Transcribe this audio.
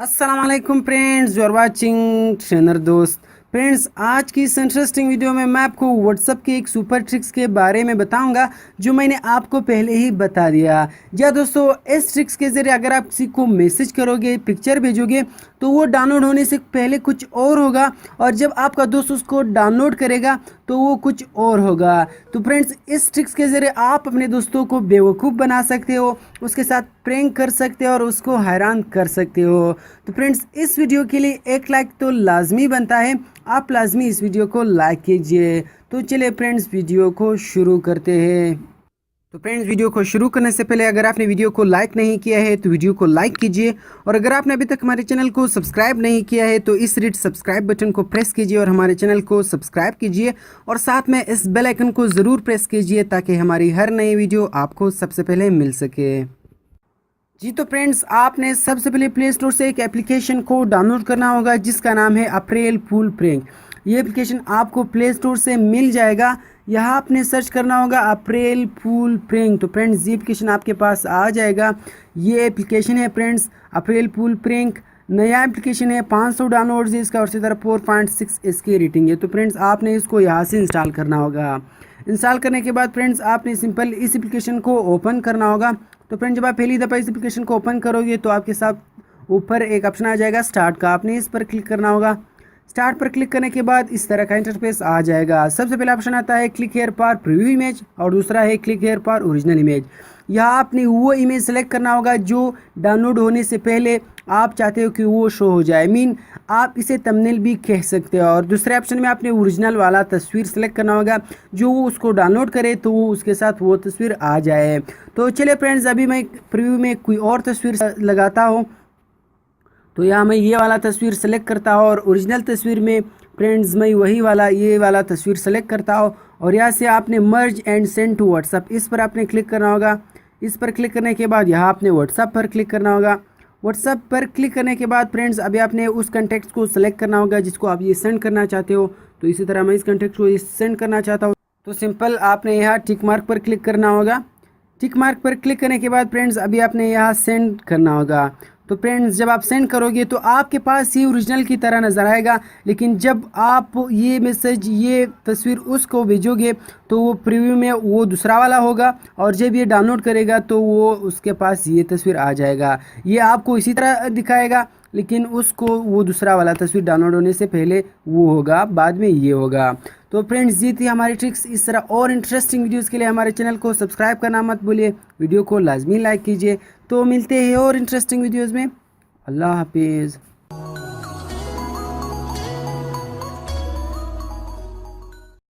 अस्सलाम वालेकुम friends, you are watching Trainer Dost. Friends, आज की इस इंटरेस्टिंग वीडियो में मैं आपको व्हाट्सअप के एक सुपर ट्रिक्स के बारे में बताऊंगा जो मैंने आपको पहले ही बता दिया। जी हाँ दोस्तों, इस ट्रिक्स के ज़रिए अगर आप किसी को मैसेज करोगे, पिक्चर भेजोगे तो वो डाउनलोड होने से पहले कुछ और होगा और जब आपका दोस्त उसको डाउनलोड करेगा तो वो कुछ और होगा। तो फ्रेंड्स, इस ट्रिक्स के ज़रिए आप अपने दोस्तों को बेवकूफ़ बना सकते हो, उसके साथ प्रैंक कर सकते हो और उसको हैरान कर सकते हो। तो फ्रेंड्स, इस वीडियो के लिए एक लाइक तो लाजमी बनता है, आप लाजमी इस वीडियो को लाइक कीजिए। तो चलिए फ्रेंड्स, वीडियो को शुरू करते हैं। तो फ्रेंड्स, वीडियो को शुरू करने से पहले अगर आपने वीडियो को लाइक नहीं किया है तो वीडियो को लाइक कीजिए, और अगर आपने अभी तक हमारे चैनल को सब्सक्राइब नहीं किया है तो इस रेड सब्सक्राइब बटन को प्रेस कीजिए और हमारे चैनल को सब्सक्राइब कीजिए, और साथ में इस बेल आइकन को ज़रूर प्रेस कीजिए ताकि हमारी हर नई वीडियो आपको सबसे पहले मिल सके। जी तो फ्रेंड्स, आपने सबसे पहले प्ले स्टोर से एक एप्लीकेशन को डाउनलोड करना होगा जिसका नाम है अप्रैल फूल प्रैंक। ये एप्लीकेशन आपको प्ले स्टोर से मिल जाएगा। यहाँ आपने सर्च करना होगा अप्रैल फूल प्रैंक। तो फ्रेंड्स, ये एप्लीकेशन आपके पास आ जाएगा। ये एप्लीकेशन है फ्रेंड्स अप्रैल फूल प्रैंक। नया एप्लीकेशन है, 500 डाउनलोड्स है इसका और इसी तरह 4.6 इसकी रेटिंग है। तो फ्रेंड्स, आपने इसको यहाँ से इंस्टॉल करना होगा। इंस्टॉल करने के बाद फ्रेंड्स, आपने सिंपल इस एप्लीकेशन को ओपन करना होगा। तो फ्रेंड्स, जब आप पहली दफ़ा इस एप्लीकेशन को ओपन करोगे तो आपके साथ ऊपर एक ऑप्शन आ जाएगा स्टार्ट का, आपने इस पर क्लिक करना होगा। स्टार्ट पर क्लिक करने के बाद इस तरह का इंटरफेस आ जाएगा। सबसे पहला ऑप्शन आता है click here for preview image और दूसरा है click here for original image. यहाँ आपने वो इमेज सेलेक्ट करना होगा जो डाउनलोड होने से पहले आप चाहते हो कि वो शो हो जाए, मीन आप इसे थंबनेल भी कह सकते हो। और दूसरे ऑप्शन में आपने ओरिजिनल वाला तस्वीर सेलेक्ट करना होगा, जो वो उसको डाउनलोड करे तो वो उसके साथ वो तस्वीर आ जाए। तो चलिए फ्रेंड्स, अभी मैं प्रीव्यू में कोई और तस्वीर लगाता हूँ। तो यहाँ मैं ये वाला तस्वीर सेलेक्ट करता हूँ और ओरिजिनल तस्वीर में फ्रेंड्स मैं वही वाला ये वाला तस्वीर सेलेक्ट करता हूँ, और यहाँ से आपने merge and send to WhatsApp इस पर आपने क्लिक करना होगा। इस पर क्लिक करने के बाद यहाँ आपने व्हाट्सअप पर क्लिक करना होगा। व्हाट्सअप पर क्लिक करने के बाद फ्रेंड्स, अभी आपने उस कॉन्टैक्ट को सेलेक्ट करना होगा जिसको आप ये सेंड करना चाहते हो। तो इसी तरह मैं इस कॉन्टैक्ट को सेंड करना चाहता हूँ। तो सिंपल आपने यहाँ टिक मार्क पर क्लिक करना होगा। टिक मार्क पर क्लिक करने के बाद फ्रेंड्स, अभी आपने यहाँ सेंड करना होगा। तो फ्रेंड्स, जब आप सेंड करोगे तो आपके पास ये ओरिजिनल की तरह नज़र आएगा, लेकिन जब आप ये मैसेज ये तस्वीर उसको भेजोगे तो वो प्रीव्यू में वो दूसरा वाला होगा, और जब ये डाउनलोड करेगा तो वो उसके पास ये तस्वीर आ जाएगा। ये आपको इसी तरह दिखाएगा, लेकिन उसको वो दूसरा वाला तस्वीर डाउनलोड होने से पहले वो होगा, बाद में ये होगा। तो फ्रेंड्स, ये थी हमारी ट्रिक्स। इस तरह और इंटरेस्टिंग वीडियोस के लिए हमारे चैनल को सब्सक्राइब करना मत भूलिए, वीडियो को लाजमी लाइक कीजिए। तो मिलते हैं और इंटरेस्टिंग वीडियोस में। अल्लाह हाफिज़।